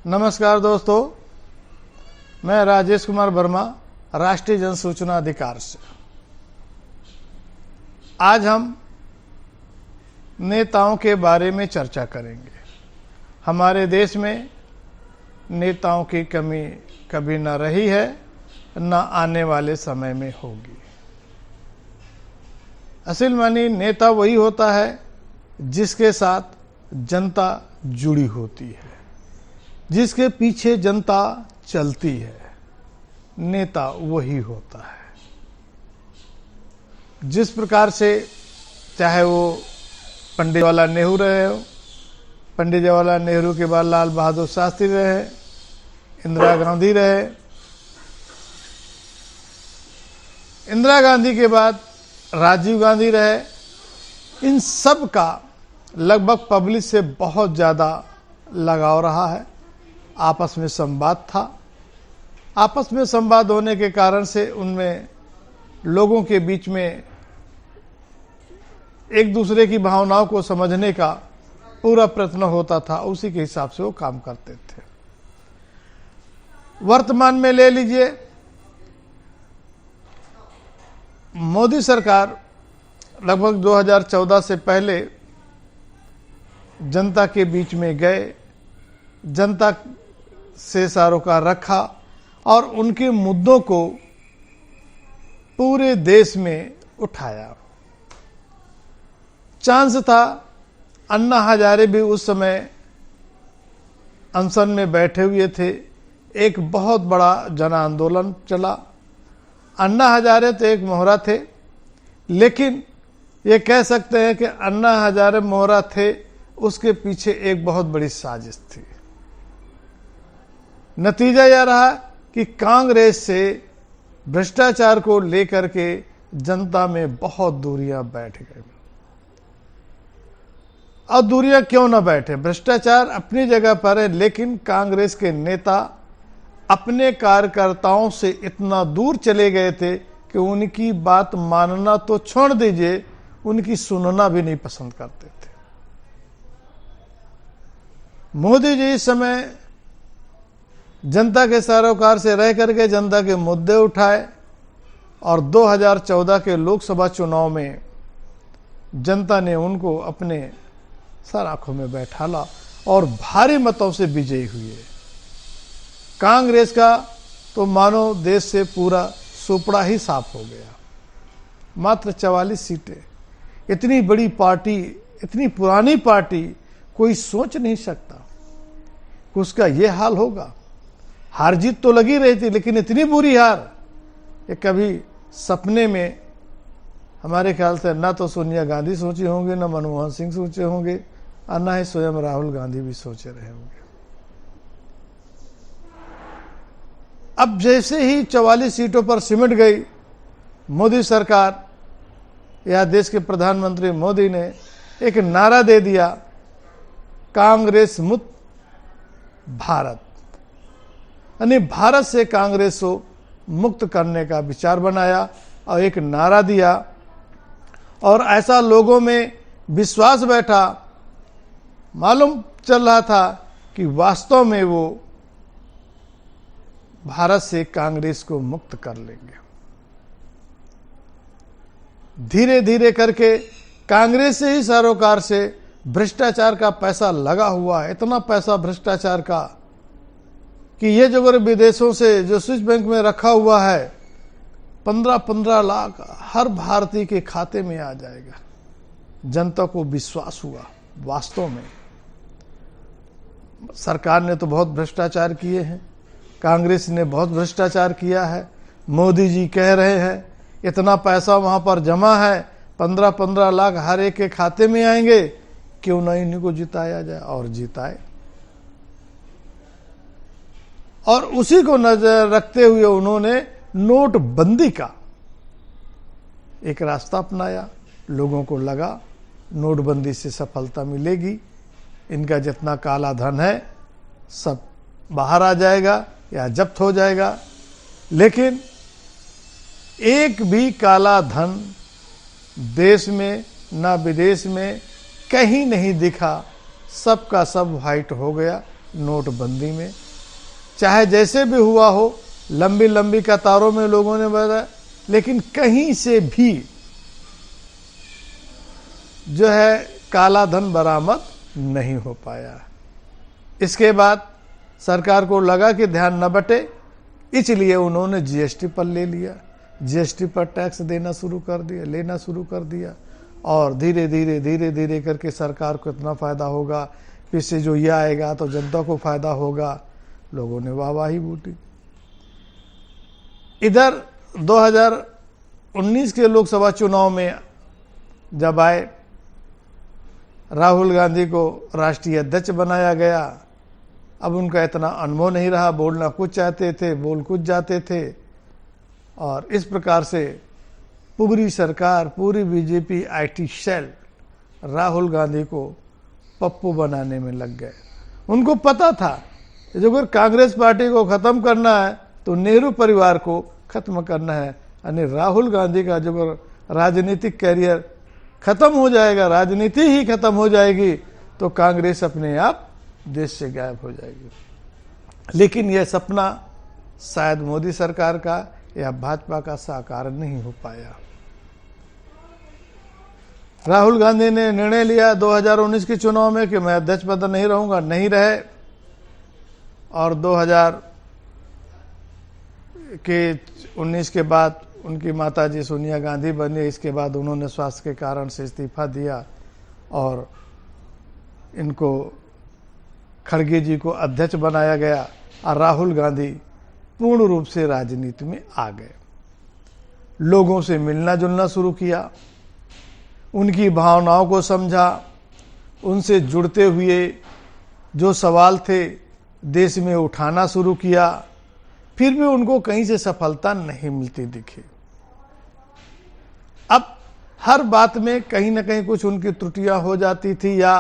नमस्कार दोस्तों, मैं राजेश कुमार वर्मा राष्ट्रीय जन सूचना अधिकार से। आज हम नेताओं के बारे में चर्चा करेंगे। हमारे देश में नेताओं की कमी कभी न रही है, न आने वाले समय में होगी। असल मानी नेता वही होता है जिसके साथ जनता जुड़ी होती है, जिसके पीछे जनता चलती है। नेता वही होता है। जिस प्रकार से चाहे वो पंडित जवाहरलाल नेहरू रहे हो, पंडित जवाहरलाल नेहरू के बाद लाल बहादुर शास्त्री रहे, इंदिरा गांधी रहे, इंदिरा गांधी के बाद राजीव गांधी रहे, इन सब का लगभग पब्लिक से बहुत ज़्यादा लगाव रहा है। आपस में संवाद था। आपस में संवाद होने के कारण से उनमें लोगों के बीच में एक दूसरे की भावनाओं को समझने का पूरा प्रयत्न होता था। उसी के हिसाब से वो काम करते थे। वर्तमान में ले लीजिए, मोदी सरकार लगभग 2014 से पहले जनता के बीच में गए, जनता से सरोकार रखा और उनके मुद्दों को पूरे देश में उठाया। चांस था, अन्ना हजारे भी उस समय अनशन में बैठे हुए थे। एक बहुत बड़ा जन आंदोलन चला। अन्ना हजारे तो एक मोहरा थे, लेकिन ये कह सकते हैं कि अन्ना हजारे मोहरा थे, उसके पीछे एक बहुत बड़ी साजिश थी। नतीजा यह रहा कि कांग्रेस से भ्रष्टाचार को लेकर के जनता में बहुत दूरियां बैठ गई। अब दूरियां क्यों ना बैठे, भ्रष्टाचार अपनी जगह पर है, लेकिन कांग्रेस के नेता अपने कार्यकर्ताओं से इतना दूर चले गए थे कि उनकी बात मानना तो छोड़ दीजिए, उनकी सुनना भी नहीं पसंद करते थे। मोदी जी इस समय जनता के सरोकार से रह करके जनता के मुद्दे उठाए और 2014 के लोकसभा चुनाव में जनता ने उनको अपने सर आंखों में बैठाला और भारी मतों से विजयी हुए। कांग्रेस का तो मानो देश से पूरा सुपड़ा ही साफ हो गया। मात्र 44 सीटें, इतनी बड़ी पार्टी, इतनी पुरानी पार्टी, कोई सोच नहीं सकता कि उसका यह हाल होगा। हार जीत तो लगी रही थी, लेकिन इतनी बुरी हार कि कभी सपने में हमारे ख्याल से ना तो सोनिया गांधी सोची होंगे, ना मनमोहन सिंह सोचे होंगे, और ना ही स्वयं राहुल गांधी भी सोचे रहे होंगे। अब जैसे ही 44 सीटों पर सिमट गई मोदी सरकार, या देश के प्रधानमंत्री मोदी ने एक नारा दे दिया, कांग्रेस मुक्त भारत, यानी भारत से कांग्रेस को मुक्त करने का विचार बनाया और एक नारा दिया। और ऐसा लोगों में विश्वास बैठा, मालूम चल रहा था कि वास्तव में वो भारत से कांग्रेस को मुक्त कर लेंगे। धीरे धीरे करके कांग्रेस से ही सरोकार से भ्रष्टाचार का पैसा लगा हुआ है, इतना पैसा भ्रष्टाचार का कि ये जो विदेशों से जो स्विस बैंक में रखा हुआ है 15-15 लाख हर भारतीय के खाते में आ जाएगा। जनता को विश्वास हुआ, वास्तव में सरकार ने तो बहुत भ्रष्टाचार किए हैं, कांग्रेस ने बहुत भ्रष्टाचार किया है। मोदी जी कह रहे हैं इतना पैसा वहां पर जमा है, 15-15 लाख हर एक के खाते में आएंगे, क्यों ना इन्हीं को जिताया जाए, और जिताए। और उसी को नजर रखते हुए उन्होंने नोटबंदी का एक रास्ता अपनाया। लोगों को लगा नोटबंदी से सफलता मिलेगी, इनका जितना काला धन है सब बाहर आ जाएगा या जब्त हो जाएगा। लेकिन एक भी काला धन देश में ना विदेश में कहीं नहीं दिखा, सब का सब व्हाइट हो गया। नोटबंदी में। चाहे जैसे भी हुआ हो, लंबी लंबी कतारों में लोगों ने बताया, लेकिन कहीं से भी जो है काला धन बरामद नहीं हो पाया। इसके बाद सरकार को लगा कि ध्यान न बटे, इसलिए उन्होंने जीएसटी पर ले लिया, जीएसटी पर टैक्स लेना शुरू कर दिया और धीरे धीरे करके सरकार को इतना फायदा होगा, फिर से जो ये आएगा तो जनता को फायदा होगा। लोगों ने वाहवाही बूटी। इधर 2019 के लोकसभा चुनाव में जब आए, राहुल गांधी को राष्ट्रीय अध्यक्ष बनाया गया। अब उनका इतना अनुभव नहीं रहा, बोलना कुछ चाहते थे, बोल कुछ जाते थे, और इस प्रकार से पूरी सरकार, पूरी BJP IT cell Rahul Gandhi को पप्पू बनाने में लग गए। उनको पता था कि अगर कांग्रेस पार्टी को खत्म करना है तो नेहरू परिवार को खत्म करना है, यानी राहुल गांधी का जो राजनीतिक कैरियर खत्म हो जाएगा, राजनीति ही खत्म हो जाएगी, तो कांग्रेस अपने आप देश से गायब हो जाएगी। लेकिन यह सपना शायद मोदी सरकार का या भाजपा का साकार नहीं हो पाया। राहुल गांधी ने निर्णय लिया 2019 के चुनाव में कि मैं अध्यक्ष पद नहीं रहूंगा, नहीं रहे, और 2019 के बाद उनकी माताजी सोनिया गांधी बनी। इसके बाद उन्होंने स्वास्थ्य के कारण से इस्तीफा दिया और इनको खड़गे जी को अध्यक्ष बनाया गया और राहुल गांधी पूर्ण रूप से राजनीति में आ गए। लोगों से मिलना जुलना शुरू किया, उनकी भावनाओं को समझा, उनसे जुड़ते हुए जो सवाल थे देश में उठाना शुरू किया। फिर भी उनको कहीं से सफलता नहीं मिलती दिखी। अब हर बात में कहीं ना कहीं कुछ उनकी त्रुटियां हो जाती थी, या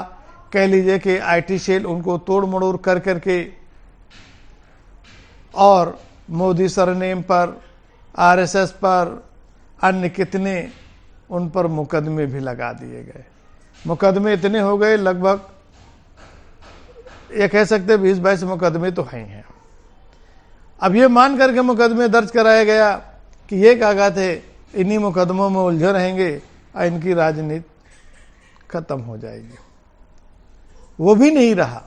कह लीजिए कि आईटी सेल उनको तोड़ मड़ोड़ कर करके और मोदी सरनेम पर, आरएसएस पर, अन्य कितने उन पर मुकदमे भी लगा दिए गए। मुकदमे इतने हो गए, लगभग ये कह सकते 20-22 मुकदमे तो हैं। अब ये मान करके मुकदमे दर्ज कराया गया कि ये कागज थे, इन्हीं मुकदमों में उलझे रहेंगे और इनकी राजनीति खत्म हो जाएगी। वो भी नहीं रहा।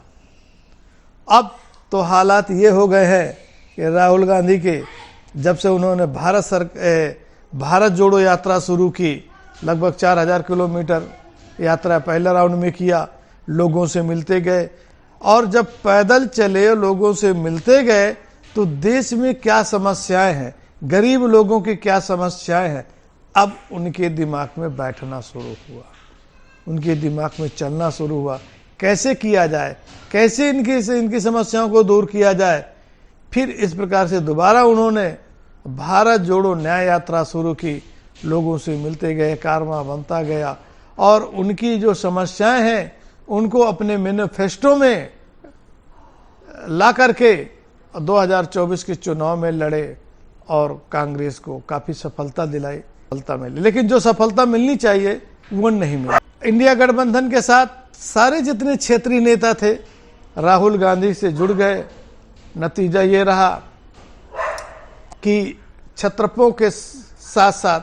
अब तो हालात ये हो गए हैं कि राहुल गांधी के जब से उन्होंने भारत जोड़ो यात्रा शुरू की, लगभग 4000 किलोमीटर यात्रा पहले राउंड में किया, लोगों से मिलते गए, और जब पैदल चले लोगों से मिलते गए तो देश में क्या समस्याएं हैं, गरीब लोगों की क्या समस्याएं हैं, अब उनके दिमाग में बैठना शुरू हुआ, उनके दिमाग में चलना शुरू हुआ। कैसे किया जाए, कैसे इनकी समस्याओं को दूर किया जाए। फिर इस प्रकार से दोबारा उन्होंने भारत जोड़ो न्याय यात्रा शुरू की, लोगों से मिलते गए, कारवां बनता गया, और उनकी जो समस्याएं हैं उनको अपने मैनिफेस्टो में ला करके 2024 के चुनाव में लड़े और कांग्रेस को काफी सफलता दिलाई, सफलता मिली। लेकिन जो सफलता मिलनी चाहिए वो नहीं मिली। इंडिया गठबंधन के साथ सारे जितने क्षेत्रीय नेता थे राहुल गांधी से जुड़ गए। नतीजा ये रहा कि छत्रपों के साथ साथ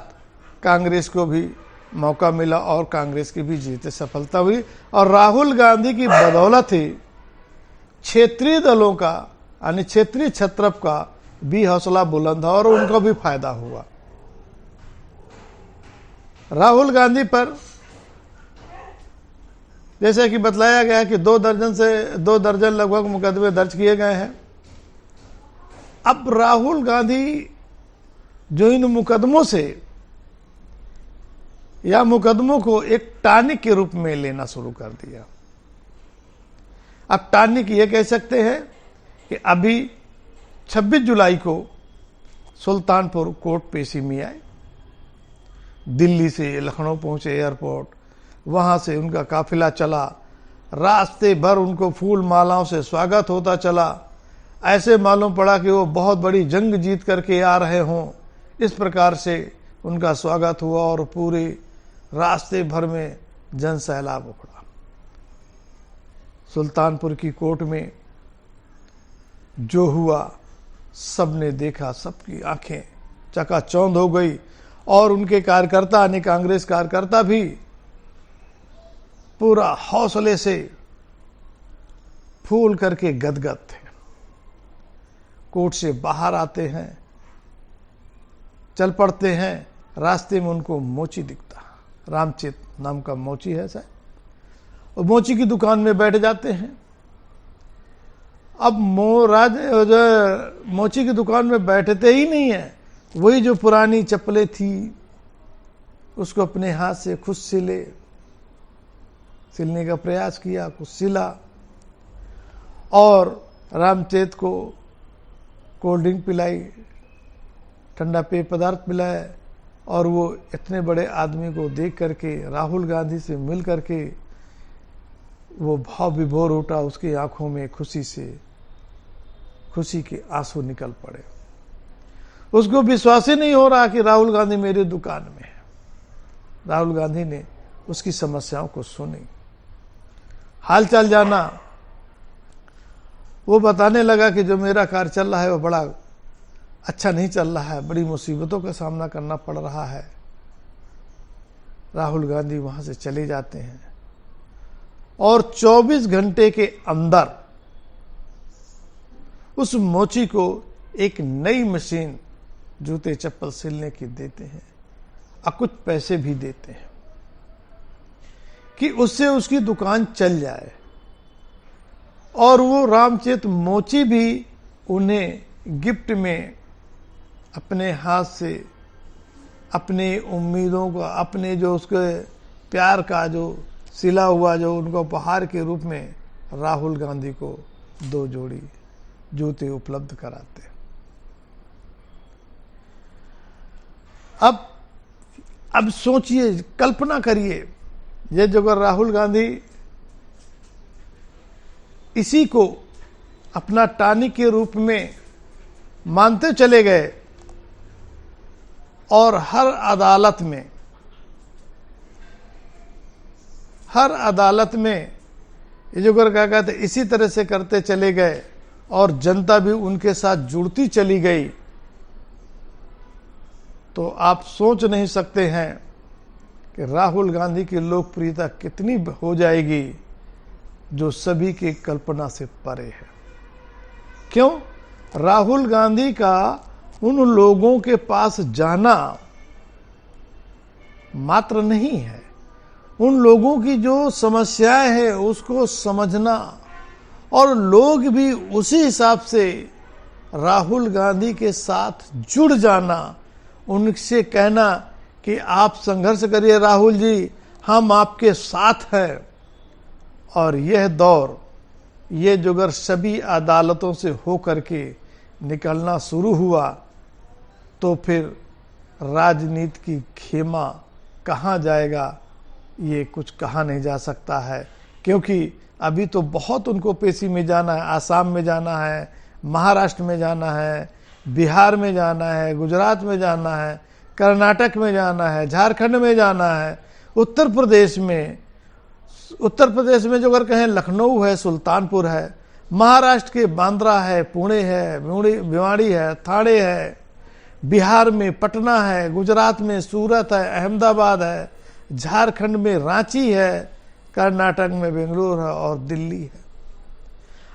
कांग्रेस को भी मौका मिला और कांग्रेस की भी जीत सफलता हुई, और राहुल गांधी की बदौलत ही क्षेत्रीय दलों का, यानी क्षेत्रीय छत्रप का भी हौसला बुलंद और उनको भी फायदा हुआ। राहुल गांधी पर जैसे कि बतलाया गया कि 2 दर्जन लगभग मुकदमे दर्ज किए गए हैं। अब राहुल गांधी जो इन मुकदमों से या मुकदमों को एक टानिक के रूप में लेना शुरू कर दिया। अब टानिक ये कह सकते हैं कि अभी 26 जुलाई को सुल्तानपुर कोर्ट पेशी में आए, दिल्ली से लखनऊ पहुंचे एयरपोर्ट, वहां से उनका काफिला चला, रास्ते भर उनको फूल मालाओं से स्वागत होता चला। ऐसे मालूम पड़ा कि वो बहुत बड़ी जंग जीत करके आ रहे हों, इस प्रकार से उनका स्वागत हुआ और पूरे रास्ते भर में जन सैलाब उखड़ा। सुल्तानपुर की कोर्ट में जो हुआ सबने देखा, सबकी आंखें चकाचौंध हो गई और उनके कार्यकर्ता यानी कांग्रेस कार्यकर्ता भी पूरा हौसले से फूल करके गदगद थे। कोर्ट से बाहर आते हैं, चल पड़ते हैं, रास्ते में उनको मोची दिखता, रामचेत नाम का मोची है शायद, और मोची की दुकान में बैठ जाते हैं। अब मोची की दुकान में बैठते ही नहीं है, वही जो पुरानी चप्पलें थी उसको अपने हाथ से खुद सिलने का प्रयास किया, कुछ सिला और रामचेत को कोल्ड ड्रिंक पिलाई, ठंडा पेय पदार्थ पिलाया और वो इतने बड़े आदमी को देख करके, राहुल गांधी से मिल करके वो भाव विभोर उठा, उसकी आंखों में खुशी के आंसू निकल पड़े। उसको विश्वास ही नहीं हो रहा कि राहुल गांधी मेरी दुकान में है। राहुल गांधी ने उसकी समस्याओं को सुनी, हालचाल जाना, वो बताने लगा कि जो मेरा कार्य चल रहा है वो बड़ा अच्छा नहीं चल रहा है, बड़ी मुसीबतों का सामना करना पड़ रहा है। राहुल गांधी वहां से चले जाते हैं और 24 घंटे के अंदर उस मोची को एक नई मशीन जूते चप्पल सिलने की देते हैं और कुछ पैसे भी देते हैं कि उससे उसकी दुकान चल जाए। और वो रामचेत मोची भी उन्हें गिफ्ट में अपने हाथ से अपनी उम्मीदों का, अपने जो उसके प्यार का जो सिला हुआ जो उनको उपहार के रूप में राहुल गांधी को 2 जोड़ी जूते उपलब्ध कराते। अब सोचिए, कल्पना करिए, ये जो अगर राहुल गांधी इसी को अपना टानिक के रूप में मानते चले गए और हर अदालत में ये जो क्या कहते इसी तरह से करते चले गए और जनता भी उनके साथ जुड़ती चली गई, तो आप सोच नहीं सकते हैं कि राहुल गांधी की लोकप्रियता कितनी हो जाएगी, जो सभी की कल्पना से परे है। क्यों? राहुल गांधी का उन लोगों के पास जाना मात्र नहीं है, उन लोगों की जो समस्याएं हैं उसको समझना और लोग भी उसी हिसाब से राहुल गांधी के साथ जुड़ जाना, उनसे कहना कि आप संघर्ष करिए राहुल जी, हम आपके साथ हैं। और यह दौर, ये जो अगर सभी अदालतों से हो करके निकलना शुरू हुआ तो फिर राजनीति की खेमा कहाँ जाएगा ये कुछ कहा नहीं जा सकता है। क्योंकि अभी तो बहुत उनको पेशी में जाना है, आसाम में जाना है, महाराष्ट्र में जाना है, बिहार में जाना है, गुजरात में जाना है, कर्नाटक में जाना है, झारखंड में जाना है, उत्तर प्रदेश में जो अगर कहें लखनऊ है, सुल्तानपुर है, महाराष्ट्र के बांद्रा है, पुणे है, भिवाड़ी है, ठाणे है, बिहार में पटना है, गुजरात में सूरत है, अहमदाबाद है, झारखंड में रांची है, कर्नाटक में बेंगलुरु है और दिल्ली है।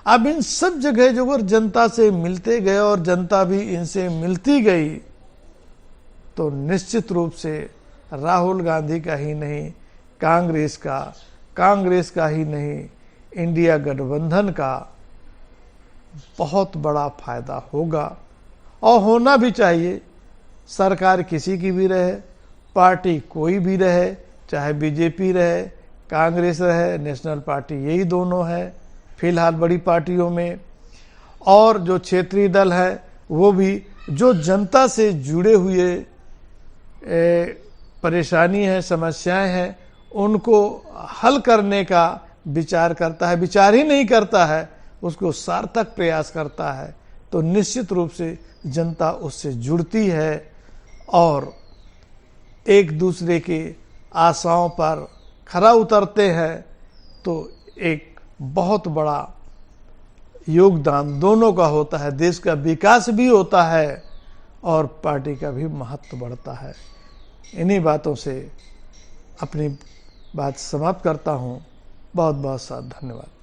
अब इन सब जगह जो अगर जनता से मिलते गए और जनता भी इनसे मिलती गई तो निश्चित रूप से राहुल गांधी का ही नहीं, कांग्रेस का ही नहीं, इंडिया गठबंधन का बहुत बड़ा फायदा होगा और होना भी चाहिए। सरकार किसी की भी रहे, पार्टी कोई भी रहे, चाहे बीजेपी रहे, कांग्रेस रहे, नेशनल पार्टी, यही दोनों है फिलहाल बड़ी पार्टियों में। और जो क्षेत्रीय दल है वो भी जो जनता से जुड़े हुए परेशानी है, समस्याएं हैं, उनको हल करने का विचार करता है, विचार ही नहीं करता है, उसको सार्थक प्रयास करता है, तो निश्चित रूप से जनता उससे जुड़ती है और एक दूसरे के आशाओं पर खरा उतरते हैं। तो एक बहुत बड़ा योगदान दोनों का होता है, देश का विकास भी होता है और पार्टी का भी महत्व बढ़ता है। इन्हीं बातों से अपनी बात समाप्त करता हूँ। बहुत बहुत साथ धन्यवाद।